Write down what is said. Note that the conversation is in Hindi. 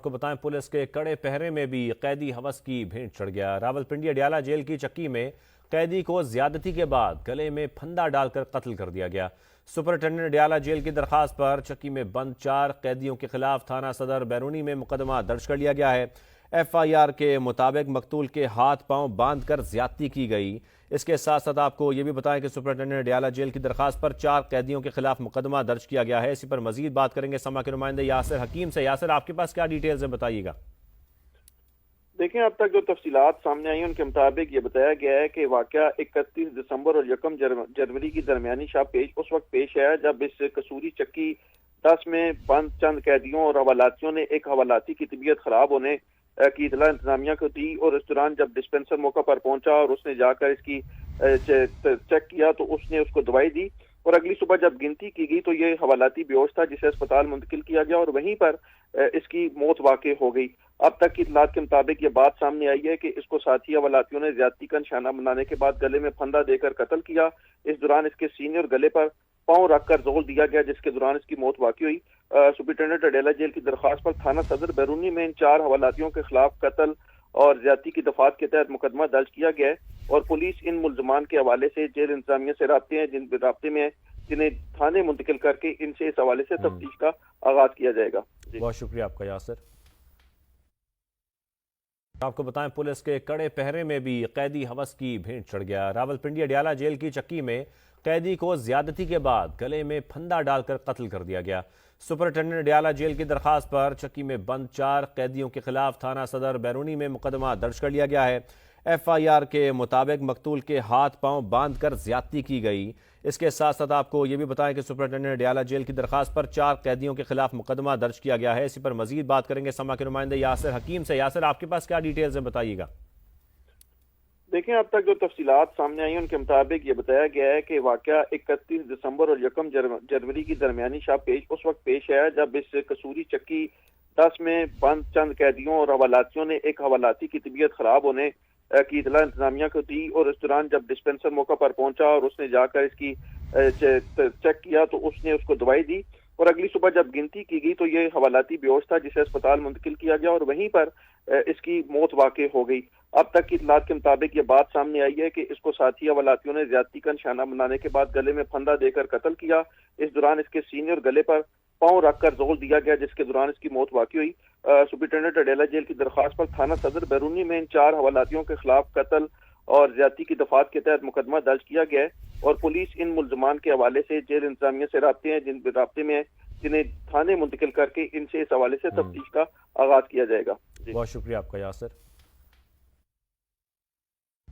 आपको बताएं, पुलिस के कड़े पहरे में भी कैदी हवस की भेंट चढ़ गया। रावलपिंडी अडियाला जेल की चक्की में कैदी को ज्यादती के बाद गले में फंदा डालकर कत्ल कर दिया गया। सुपरिटेंडेंट अडियाला जेल की दरखास्त पर चक्की में बंद 4 कैदियों के खिलाफ थाना सदर बैरूनी में मुकदमा दर्ज कर लिया गया है। एफआईआर के मुताबिक मकतूल के हाथ पांव बांधकर ज्यादती की गई। इसके साथ साथ आपको ये भी बताएं कि सुपरिटेंडेंट अडियाला जेल की दरखास्त पर 4 कैदियों के खिलाफ मुकदमा दर्ज किया गया है। इसी पर मजीद बात करेंगे समा के नुमाइंदे यासिर हकीम से। यासिर, आपके पास क्या डिटेल्स है, बताइएगा। देखें, अब तक जो तफसीलात सामने आई उनके मुताबिक ये बताया गया है कि वाकया 31 दिसंबर और 1 जनवरी की दरमियानी शाह उस वक्त पेश आया जब इस कसूरी चक्की 10 में बंद चंद कैदियों और हवालातियों ने एक हवालाती की तबीयत खराब होने की इतला इंतजामिया को दी और इस दौरान जब डिस्पेंसर मौका पर पहुंचा और उसने जाकर इसकी चेक किया तो उसने उसको दवाई दी और अगली सुबह जब गिनती की गई तो ये हवालाती बेहोश था, जिसे अस्पताल मुंतकिल किया गया और वहीं पर इसकी मौत वाक़ई हो गई। अब तक की इतलात के मुताबिक ये बात सामने आई है कि इसको साथी हवालातियों ने ज्यादती का निशाना बनाने के बाद गले में फंदा देकर कत्ल किया। इस दौरान इसके सीने और गले पर पांव रखकर जोल दिया गया, जिसके दौरान इसकी मौत वाक़ई हुई। सुपरिटेंडेंट अडियाला जेल की दरखास्त पर थाना सदर बैरूनी में इन 4 हवालातियों के खिलाफ कत्ल और ज्यादती की दफात के तहत मुकदमा दर्ज किया गया है और पुलिस इन मुल्जमान के हवाले से जेल इंतजामिया से राब्ते में जिन्हें थाने मुंतकिल करके इनसे इस हवाले से तफ्तीश का आगाज किया जाएगा। बहुत शुक्रिया आपका यासिर। आपको बताएं, पुलिस के कड़े पहरे में भी कैदी हवस की भेंट चढ़ गया। रावलपिंडी अडियाला जेल की चक्की में कैदी को ज्यादती के बाद गले में फंदा डालकर कत्ल कर दिया गया। सुपरिटेंडेंट अडियाला जेल की दरखास्त पर चक्की में बंद 4 कैदियों के खिलाफ थाना सदर बैरूनी में मुकदमा दर्ज कर लिया गया है। एफआईआर के मुताबिक मकतूल के हाथ पांव बांधकर ज्यादती की गई। इसके साथ साथ आपको ये भी बताएं कि सुपरिटेंडेंट अडियाला जेल की दरखास्त पर 4 कैदियों के खिलाफ मुकदमा दर्ज किया गया है। इसी पर मजीद बात करेंगे समा के नुमाइंदे यासिर हकीम से। यासिर, आपके पास क्या डिटेल्स है, बताइएगा। देखें, अब तक जो तफसीलात सामने आई उनके मुताबिक ये बताया गया है कि वाकया 31 दिसंबर और 1 जनवरी की दरमियानी शाह उस वक्त पेश आया जब इस कसूरी चक्की 10 में बंद चंद कैदियों और हवालातियों ने एक हवालाती की तबीयत खराब होने की इतला इंतजामिया को दी और इस दौरान जब डिस्पेंसर मौका पर पहुंचा और उसने जाकर इसकी चेक किया तो उसने उसको दवाई दी और अगली सुबह जब गिनती की गई तो ये हवालाती बेहोश था, जिसे अस्पताल मुंतकिल किया गया और वहीं पर इसकी मौत वाक़ई हो गई। अब तक की इतलात के मुताबिक ये बात सामने आई है कि इसको साथी हवालातियों ने ज्यादती का निशाना बनाने के बाद गले में फंदा देकर कत्ल किया। इस दौरान इसके सीने और गले पर पांव रखकर जोल दिया गया, जिसके दौरान इसकी मौत वाक़ई हुई। सुपरिटेंडेंट अडियाला जेल की दरखास्त पर थाना सदर बैरूनी में इन 4 हवालातियों के खिलाफ कत्ल और ज्यादती की दफात के तहत मुकदमा दर्ज किया गया है और पुलिस इन मुल्जमान के हवाले से जेल इंतजामिया से राब्ते में जिन्हें थाने मुंतकिल करके इनसे इस हवाले से तफ्तीश का आगाज किया जाएगा। बहुत शुक्रिया आपका यासिर।